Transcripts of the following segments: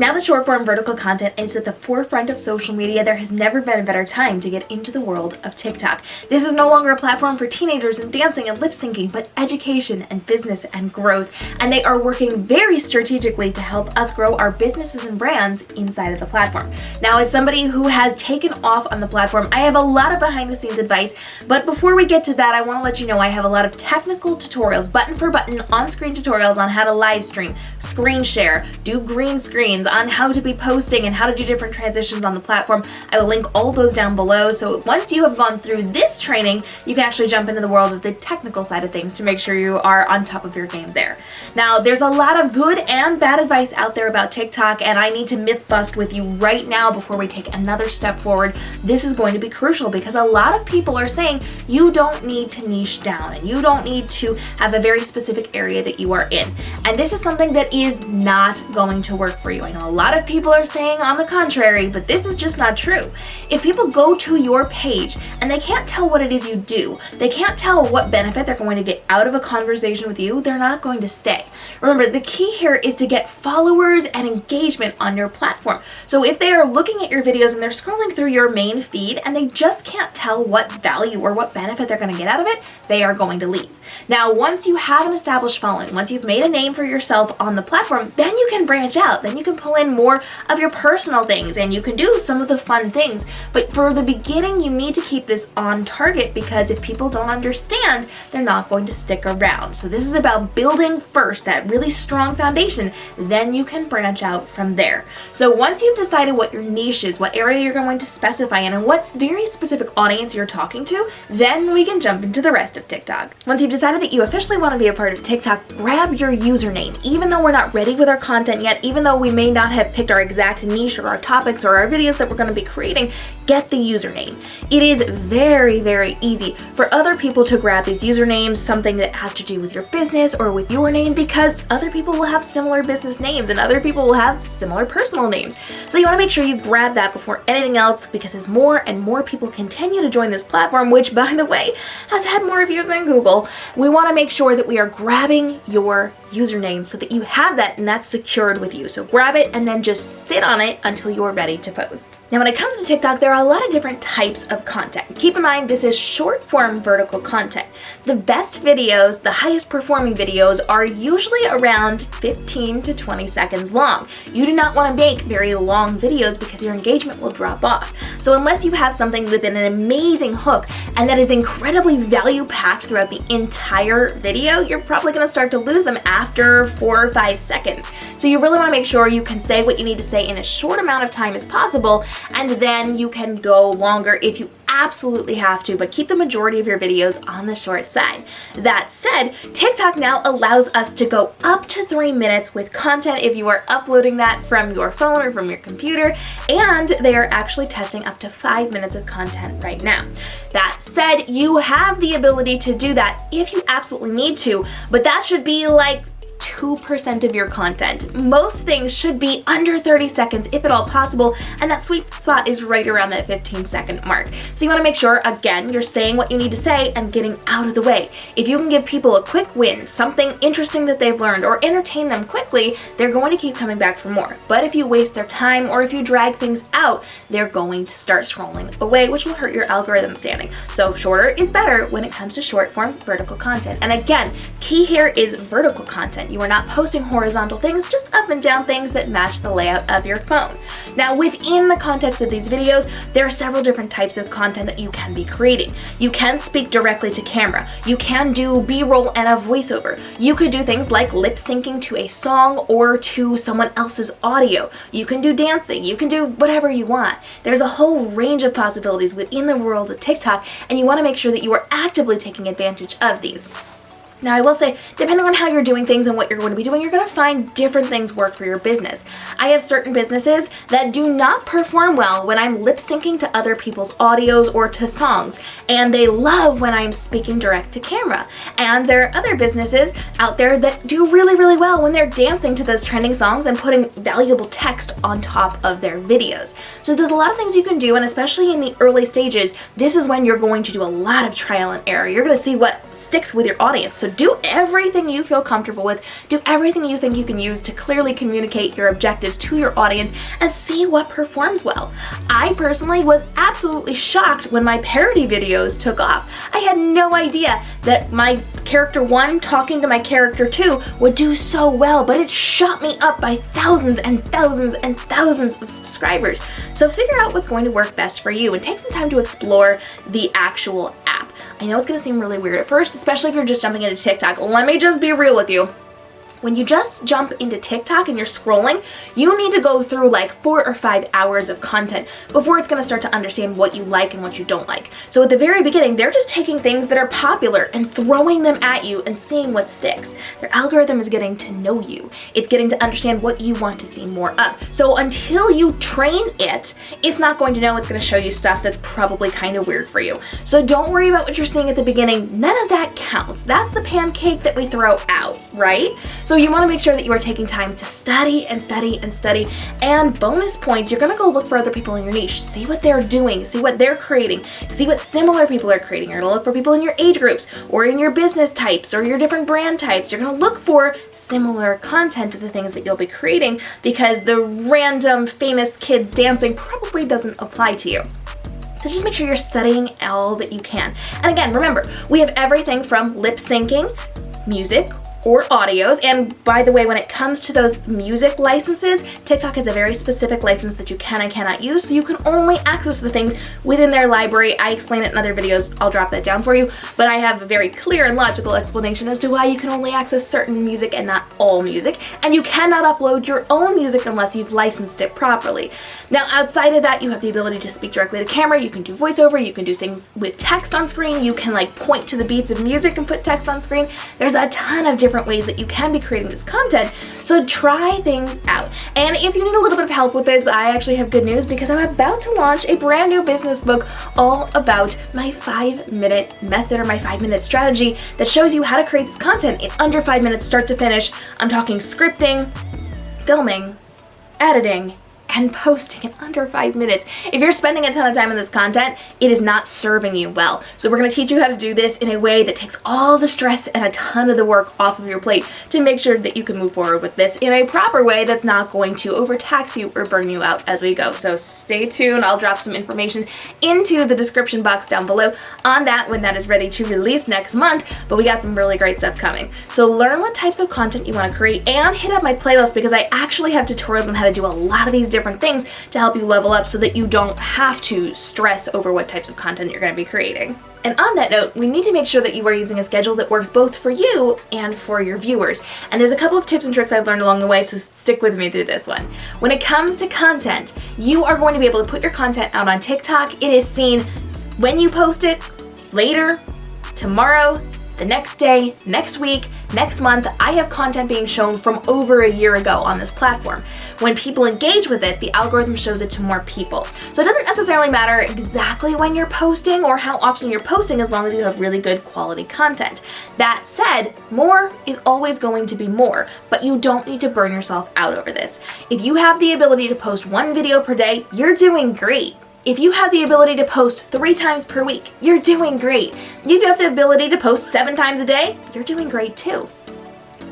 Now that short-form vertical content is at the forefront of social media, there has never been a better time to get into the world of TikTok. This is no longer a platform for teenagers and dancing and lip syncing, but education and business and growth. And they are working very strategically to help us grow our businesses and brands inside of the platform. Now, as somebody who has taken off on the platform, I have a lot of behind-the-scenes advice, but before we get to that, I want to let you know I have a lot of technical tutorials, button for button, on-screen tutorials on how to live stream, screen share, do green screens, on how to be posting and how to do different transitions on the platform. I will link all those down below. So once you have gone through this training, you can actually jump into the world of the technical side of things to make sure you are on top of your game there. Now, there's a lot of good and bad advice out there about TikTok, and I need to myth bust with you right now before we take another step forward. This is going to be crucial because a lot of people are saying you don't need to niche down and you don't need to have a very specific area that you are in. And this is something that is not going to work for you. I know a lot of people are saying on the contrary, but this is just not true. If people go to your page and they can't tell what it is you do, they can't tell what benefit they're going to get out of a conversation with you, they're not going to stay. Remember, the key here is to get followers and engagement on your platform. So if they are looking at your videos and they're scrolling through your main feed and they just can't tell what value or what benefit they're going to get out of it, they are going to leave. Now, once you have an established following, once you've made a name for yourself on the platform, then you can branch out. Then you can pull in more of your personal things and you can do some of the fun things. But for the beginning, you need to keep this on target because if people don't understand, they're not going to stick around. So this is about building first that really strong foundation, then you can branch out from there. So once you've decided what your niche is, what area you're going to specify in, and what very specific audience you're talking to, then we can jump into the rest of TikTok. Once you've decided that you officially want to be a part of TikTok, grab your username. Even though we're not ready with our content yet, even though we may not have picked our exact niche or our topics or our videos that we're going to be creating, get the username. It is very, very easy for other people to grab these usernames, something that has to do with your business or with your name, because other people will have similar business names and other people will have similar personal names. So you want to make sure you grab that before anything else, because as more and more people continue to join this platform, which by the way has had more views than Google, we want to make sure that we are grabbing your username so that you have that and that's secured with you. So grab it and then just sit on it until you're ready to post. Now, when it comes to TikTok, there are a lot of different types of content. Keep in mind, this is short form vertical content. The best videos, the highest performing videos, are usually around 15 to 20 seconds long. You do not want to make very long videos because your engagement will drop off. So unless you have something with an amazing hook and that is incredibly value packed throughout the entire video, you're probably going to start to lose them after 4 or 5 seconds. So you really want to make sure you can say what you need to say in as short amount of time as possible, and then you can go longer if you absolutely have to, but keep the majority of your videos on the short side. That said, TikTok now allows us to go up to 3 minutes with content if you are uploading that from your phone or from your computer, and they are actually testing up to 5 minutes of content right now. That said, you have the ability to do that if you absolutely need to, but that should be like 2% of your content. Most things should be under 30 seconds if at all possible, and that sweet spot is right around that 15-second mark. So you want to make sure, again, you're saying what you need to say and getting out of the way. If you can give people a quick win, something interesting that they've learned, or entertain them quickly, they're going to keep coming back for more. But if you waste their time or if you drag things out, they're going to start scrolling away, which will hurt your algorithm standing. So shorter is better when it comes to short form vertical content. And again, key here is vertical content. You are not posting horizontal things, just up and down things that match the layout of your phone. Now, within the context of these videos, there are several different types of content that you can be creating. You can speak directly to camera. You can do B-roll and a voiceover. You could do things like lip syncing to a song or to someone else's audio. You can do dancing. You can do whatever you want. There's a whole range of possibilities within the world of TikTok, and you want to make sure that you are actively taking advantage of these. Now, I will say, depending on how you're doing things and what you're going to be doing, you're going to find different things work for your business. I have certain businesses that do not perform well when I'm lip syncing to other people's audios or to songs, and they love when I'm speaking direct to camera. And there are other businesses out there that do really, really well when they're dancing to those trending songs and putting valuable text on top of their videos. So there's a lot of things you can do, and especially in the early stages, this is when you're going to do a lot of trial and error. You're going to see what sticks with your audience. So do everything you feel comfortable with, do everything you think you can use to clearly communicate your objectives to your audience and see what performs well. I personally was absolutely shocked when my parody videos took off. I had no idea that my character 1 talking to my character 2 would do so well, but it shot me up by thousands and thousands and thousands of subscribers. So figure out what's going to work best for you and take some time to explore the actual app. I know it's going to seem really weird at first, especially if you're just jumping into TikTok. Let me just be real with you. When you just jump into TikTok and you're scrolling, you need to go through like 4 or 5 hours of content before it's going to start to understand what you like and what you don't like. So at the very beginning, they're just taking things that are popular and throwing them at you and seeing what sticks. Their algorithm is getting to know you. It's getting to understand what you want to see more of. So until you train it, it's not going to know. It's going to show you stuff that's probably kind of weird for you. So don't worry about what you're seeing at the beginning. None of that counts. That's the pancake that we throw out, right? So you want to make sure that you are taking time to study and study and study. And bonus points, you're going to go look for other people in your niche. See what they're doing. See what they're creating. See what similar people are creating. You're going to look for people in your age groups or in your business types or your different brand types. You're going to look for similar content to the things that you'll be creating because the random famous kids dancing probably doesn't apply to you. So just make sure you're studying all that you can. And again, remember, we have everything from lip syncing, music, or audios. And by the way, when it comes to those music licenses, TikTok has a very specific license that you can and cannot use, so you can only access the things within their library. I explain it in other videos. I'll drop that down for you, but I have a very clear and logical explanation as to why you can only access certain music and not all music, and you cannot upload your own music unless you've licensed it properly. Now, outside of that, you have the ability to speak directly to camera. You can do voiceover. You can do things with text on screen. You can like point to the beats of music and put text on screen. There's a ton of different ways that you can be creating this content, so try things out. And if you need a little bit of help with this, I actually have good news because I'm about to launch a brand new business book all about my 5-minute method or my 5-minute strategy that shows you how to create this content in under 5 minutes start to finish. I'm talking scripting, filming, editing, and posting in under 5 minutes. If you're spending a ton of time on this content, it is not serving you well. So we're gonna teach you how to do this in a way that takes all the stress and a ton of the work off of your plate to make sure that you can move forward with this in a proper way that's not going to overtax you or burn you out as we go. So stay tuned. I'll drop some information into the description box down below on that when that is ready to release next month, but we got some really great stuff coming. So learn what types of content you wanna create and hit up my playlist because I actually have tutorials on how to do a lot of these different things to help you level up so that you don't have to stress over what types of content you're going to be creating. And on that note, we need to make sure that you are using a schedule that works both for you and for your viewers. And there's a couple of tips and tricks I've learned along the way, so stick with me through this one. When it comes to content, you are going to be able to put your content out on TikTok. It is seen when you post it, later, tomorrow, the next day, next week, next month. I have content being shown from over a year ago on this platform. When people engage with it, the algorithm shows it to more people. So it doesn't necessarily matter exactly when you're posting or how often you're posting as long as you have really good quality content. That said, more is always going to be more, but you don't need to burn yourself out over this. If you have the ability to post 1 video per day, you're doing great. If you have the ability to post 3 times per week, you're doing great. If you have the ability to post 7 times a day, you're doing great too.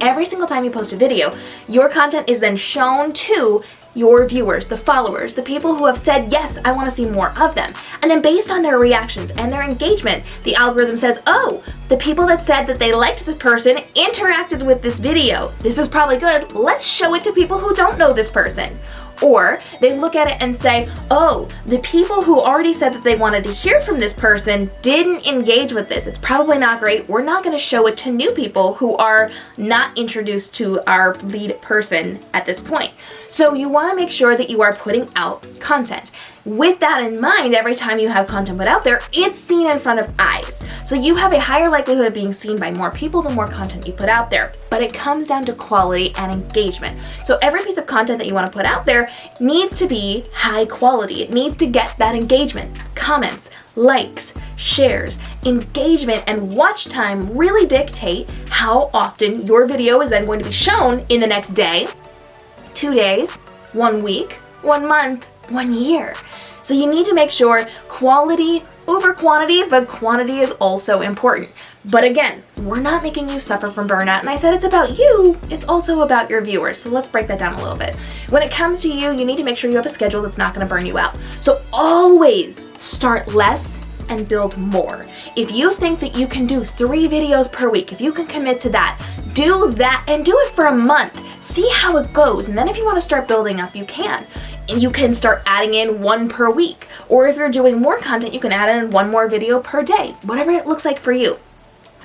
Every single time you post a video, your content is then shown to your viewers, the followers, the people who have said, yes, I want to see more of them. And then based on their reactions and their engagement, the algorithm says, oh, the people that said that they liked this person interacted with this video. This is probably good. Let's show it to people who don't know this person. Or they look at it and say, oh, the people who already said that they wanted to hear from this person didn't engage with this. It's probably not great. We're not going to show it to new people who are not introduced to our lead person at this point. So you want to make sure that you are putting out content. With that in mind, every time you have content put out there, it's seen in front of eyes. So you have a higher likelihood of being seen by more people the more content you put out there. But it comes down to quality and engagement. So every piece of content that you want to put out there needs to be high quality. It needs to get that engagement. Comments, likes, shares, engagement, and watch time really dictate how often your video is then going to be shown in the next day, 2 days, 1 week, 1 month, 1 year. So you need to make sure quality over quantity, but quantity is also important. But again, we're not making you suffer from burnout, and I said it's about you, it's also about your viewers. So let's break that down a little bit. When it comes to you, you need to make sure you have a schedule that's not gonna burn you out. So always start less and build more. If you think that you can do 3 videos per week, if you can commit to that, do that and do it for a month. See how it goes, and then if you want to start building up, you can. And you can start adding in 1 per week. Or if you're doing more content, you can add in 1 more video per day, whatever it looks like for you.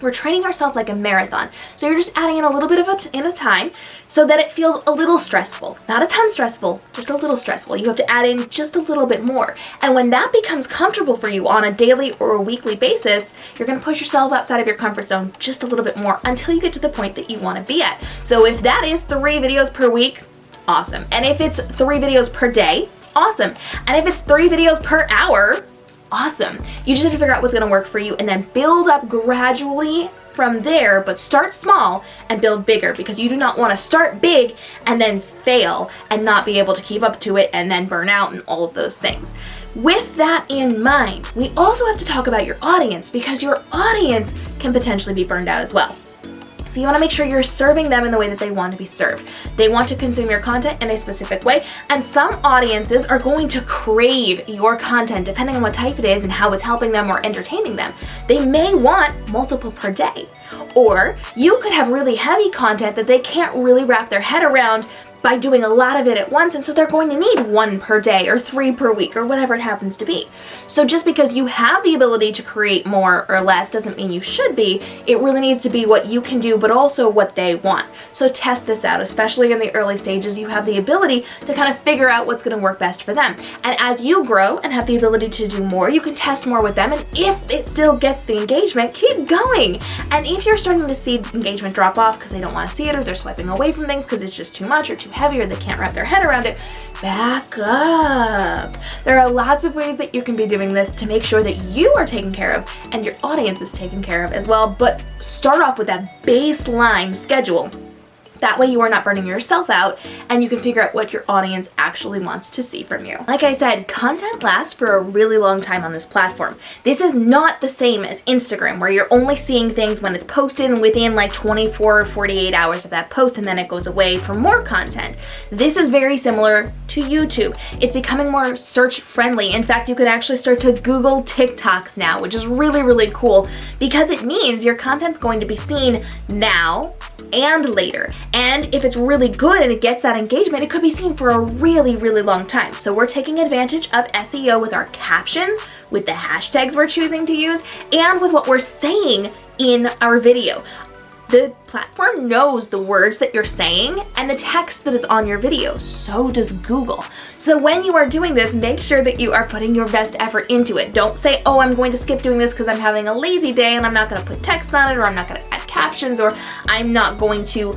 We're training ourselves like a marathon. So you're just adding in a little bit of it in a time so that it feels a little stressful. Not a ton stressful, just a little stressful. You have to add in just a little bit more. And when that becomes comfortable for you on a daily or a weekly basis, you're gonna push yourself outside of your comfort zone just a little bit more until you get to the point that you wanna be at. So if that is 3 videos per week, awesome. And if it's 3 videos per day, awesome. And if it's 3 videos per hour, awesome. You just have to figure out what's gonna work for you and then build up gradually from there, but start small and build bigger, because you do not want to start big and then fail and not be able to keep up to it and then burn out and all of those things. With that in mind, we also have to talk about your audience, because your audience can potentially be burned out as well. So you want to make sure you're serving them in the way that they want to be served. They want to consume your content in a specific way, and some audiences are going to crave your content depending on what type it is and how it's helping them or entertaining them. They may want multiple per day. Or you could have really heavy content that they can't really wrap their head around by doing a lot of it at once, and so they're going to need 1 per day or 3 per week or whatever it happens to be. So just because you have the ability to create more or less doesn't mean you should be. It really needs to be what you can do, but also what they want. So test this out, especially in the early stages. You have the ability to kind of figure out what's going to work best for them. And as you grow and have the ability to do more, you can test more with them, and if it still gets the engagement, keep going. And if you're starting to see engagement drop off because they don't want to see it, or they're swiping away from things because it's just too much or too heavy, or they can't wrap their head around it, back up. There are lots of ways that you can be doing this to make sure that you are taken care of and your audience is taken care of as well, but start off with that baseline schedule. That way you are not burning yourself out, and you can figure out what your audience actually wants to see from you. Like I said, content lasts for a really long time on this platform. This is not the same as Instagram, where you're only seeing things when it's posted and within like 24 or 48 hours of that post, and then it goes away for more content. This is very similar to YouTube. It's becoming more search friendly. In fact, you can actually start to Google TikToks now, which is really, really cool, because it means your content's going to be seen now and later. And if it's really good and it gets that engagement, it could be seen for a really, really long time. So we're taking advantage of SEO with our captions, with the hashtags we're choosing to use, and with what we're saying in our video. The platform knows the words that you're saying and the text that is on your video. So does Google. So when you are doing this, make sure that you are putting your best effort into it. Don't say, oh, I'm going to skip doing this because I'm having a lazy day and I'm not going to put text on it, or I'm not going to add captions, or I'm not going to,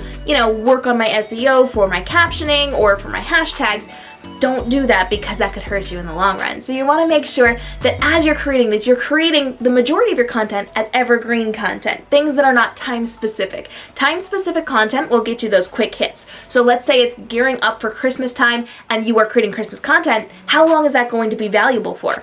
work on my SEO for my captioning or for my hashtags. Don't do that, because that could hurt you in the long run. So you want to make sure that as you're creating this, you're creating the majority of your content as evergreen content, things that are not time specific. Time specific content will get you those quick hits. So let's say it's gearing up for Christmas time and you are creating Christmas content. How long is that going to be valuable for?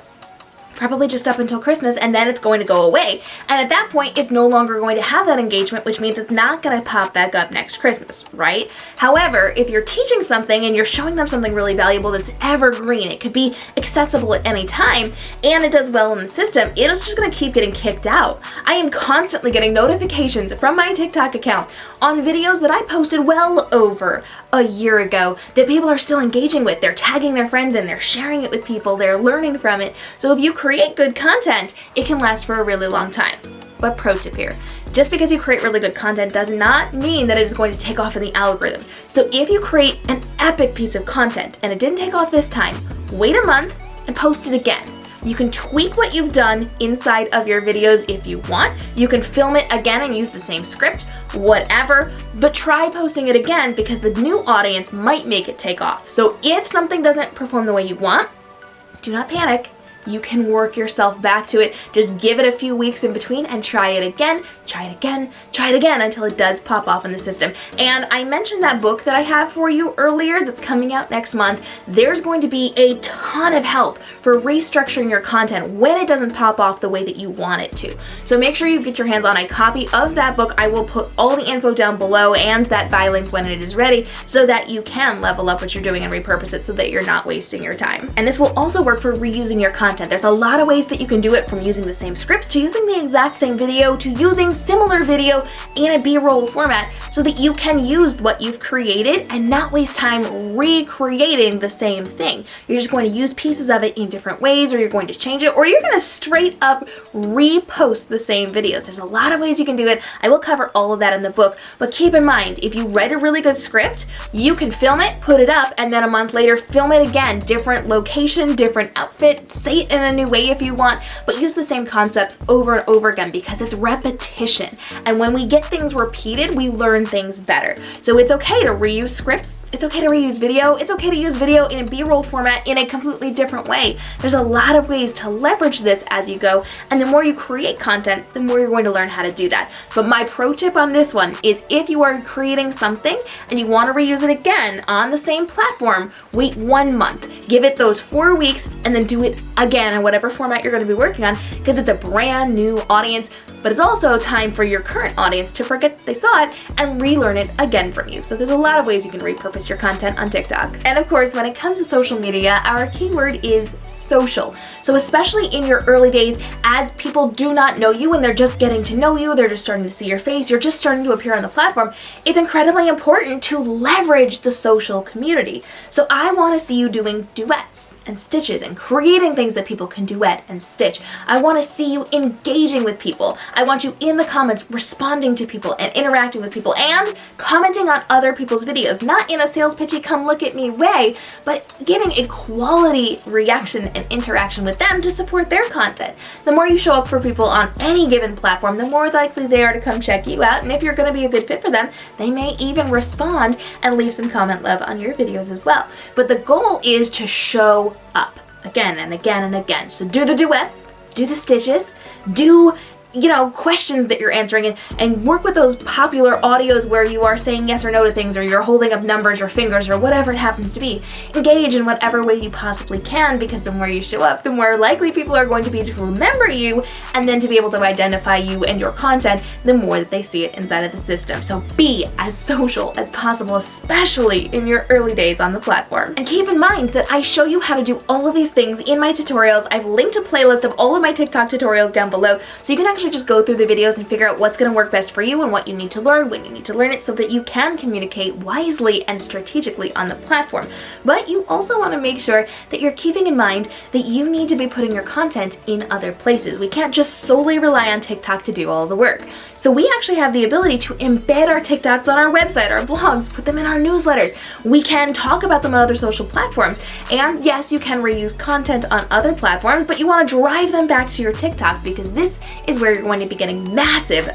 Probably just up until Christmas, and then it's going to go away. And at that point, it's no longer going to have that engagement, which means it's not going to pop back up next Christmas, right? However, if you're teaching something and you're showing them something really valuable that's evergreen, it could be accessible at any time, and it does well in the system, it's just going to keep getting kicked out. I am constantly getting notifications from my TikTok account on videos that I posted well over a year ago that people are still engaging with. They're tagging their friends in, they're sharing it with people, they're learning from it. So if you create good content, it can last for a really long time. But pro tip here, just because you create really good content does not mean that it is going to take off in the algorithm. So if you create an epic piece of content and it didn't take off this time, wait a month and post it again. You can tweak what you've done inside of your videos if you want. You can film it again and use the same script, whatever, but try posting it again, because the new audience might make it take off. So if something doesn't perform the way you want, do not panic. you can work yourself back to it. Just give it a few weeks in between and try it again, try it again, try it again until it does pop off in the system. And I mentioned that book that I have for you earlier that's coming out next month. There's going to be a ton of help for restructuring your content when it doesn't pop off the way that you want it to. So make sure you get your hands on a copy of that book. I will put all the info down below and that buy link when it is ready so that you can level up what you're doing and repurpose it so that you're not wasting your time. And this will also work for reusing your content. There's a lot of ways that you can do it, from using the same scripts to using the exact same video to using similar video in a B-roll format so that you can use what you've created and not waste time recreating the same thing. You're just going to use pieces of it in different ways, or you're going to change it, or you're going to straight up repost the same videos. There's a lot of ways you can do it. I will cover all of that in the book, but keep in mind, if you write a really good script, you can film it, put it up, and then a month later film it again. Different location, different outfit, say it in a new way if you want, but use the same concepts over and over again because it's repetition. And when we get things repeated, we learn things better. So it's okay to reuse scripts, it's okay to reuse video, it's okay to use video in a B-roll format in a completely different way. There's a lot of ways to leverage this as you go, and the more you create content, the more you're going to learn how to do that. But my pro tip on this one is, if you are creating something and you want to reuse it again on the same platform, wait 1 month. Give it those 4 weeks and then do it again in whatever format you're going to be working on, because it's a brand new audience, but it's also time for your current audience to forget they saw it and relearn it again from you. So there's a lot of ways you can repurpose your content on TikTok. And of course, when it comes to social media, our keyword is social. So especially in your early days, as people do not know you and they're just getting to know you, they're just starting to see your face, you're just starting to appear on the platform, it's incredibly important to leverage the social community. So I want to see you doing duets and stitches and creating things that people can duet and stitch. I want to see you engaging with people. I want you in the comments responding to people and interacting with people and commenting on other people's videos, not in a sales pitchy come look at me way, but giving a quality reaction and interaction with them to support their content. The more you show up for people on any given platform, the more likely they are to come check you out, and if you're going to be a good fit for them, they may even respond and leave some comment love on your videos as well. But the goal is to show up again and again and again. So do the duets, do the stitches, do questions that you're answering, and work with those popular audios where you are saying yes or no to things, or you're holding up numbers or fingers or whatever it happens to be. Engage in whatever way you possibly can, because the more you show up, the more likely people are going to be to remember you and then to be able to identify you and your content the more that they see it inside of the system. So be as social as possible, especially in your early days on the platform. And keep in mind that I show you how to do all of these things in my tutorials. I've linked a playlist of all of my TikTok tutorials down below, so you can actually just go through the videos and figure out what's going to work best for you and what you need to learn, when you need to learn it, so that you can communicate wisely and strategically on the platform. But you also want to make sure that you're keeping in mind that you need to be putting your content in other places. We can't just solely rely on TikTok to do all the work. So we actually have the ability to embed our TikToks on our website, our blogs, put them in our newsletters. We can talk about them on other social platforms. And yes, you can reuse content on other platforms, but you want to drive them back to your TikTok, because this is where you're going to be getting massive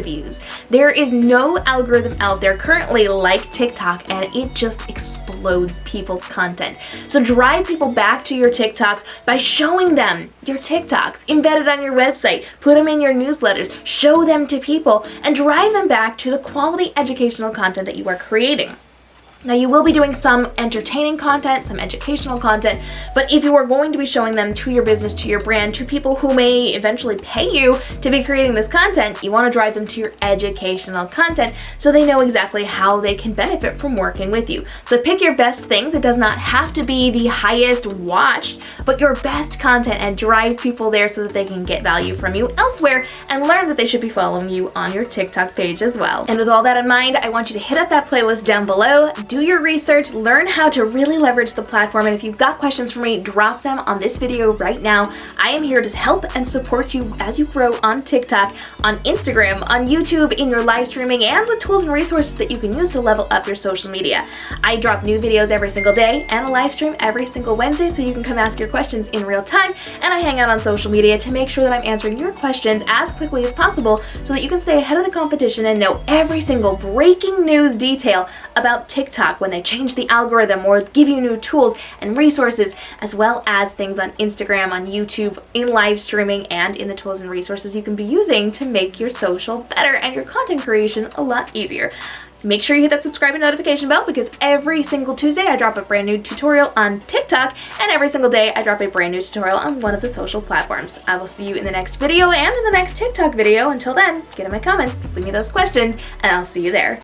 views. There is no algorithm out there currently like TikTok, and it just explodes people's content. So drive people back to your TikToks by showing them your TikToks embedded on your website, put them in your newsletters, show them to people, and drive them back to the quality educational content that you are creating. Now, you will be doing some entertaining content, some educational content, but if you are going to be showing them to your business, to your brand, to people who may eventually pay you to be creating this content, you want to drive them to your educational content so they know exactly how they can benefit from working with you. So pick your best things. It does not have to be the highest watched, but your best content, and drive people there so that they can get value from you elsewhere and learn that they should be following you on your TikTok page as well. And with all that in mind, I want you to hit up that playlist down below. Do your research, learn how to really leverage the platform, and if you've got questions for me, drop them on this video right now. I am here to help and support you as you grow on TikTok, on Instagram, on YouTube, in your live streaming, and with tools and resources that you can use to level up your social media. I drop new videos every single day and a live stream every single Wednesday, so you can come ask your questions in real time, and I hang out on social media to make sure that I'm answering your questions as quickly as possible so that you can stay ahead of the competition and know every single breaking news detail about TikTok TikTok when they change the algorithm or give you new tools and resources, as well as things on Instagram, on YouTube, in live streaming, and in the tools and resources you can be using to make your social better and your content creation a lot easier. Make sure you hit that subscribe and notification bell, because every single Tuesday I drop a brand new tutorial on TikTok, and every single day I drop a brand new tutorial on one of the social platforms. I will see you in the next video and in the next TikTok video. Until then, get in my comments, leave me those questions, and I'll see you there.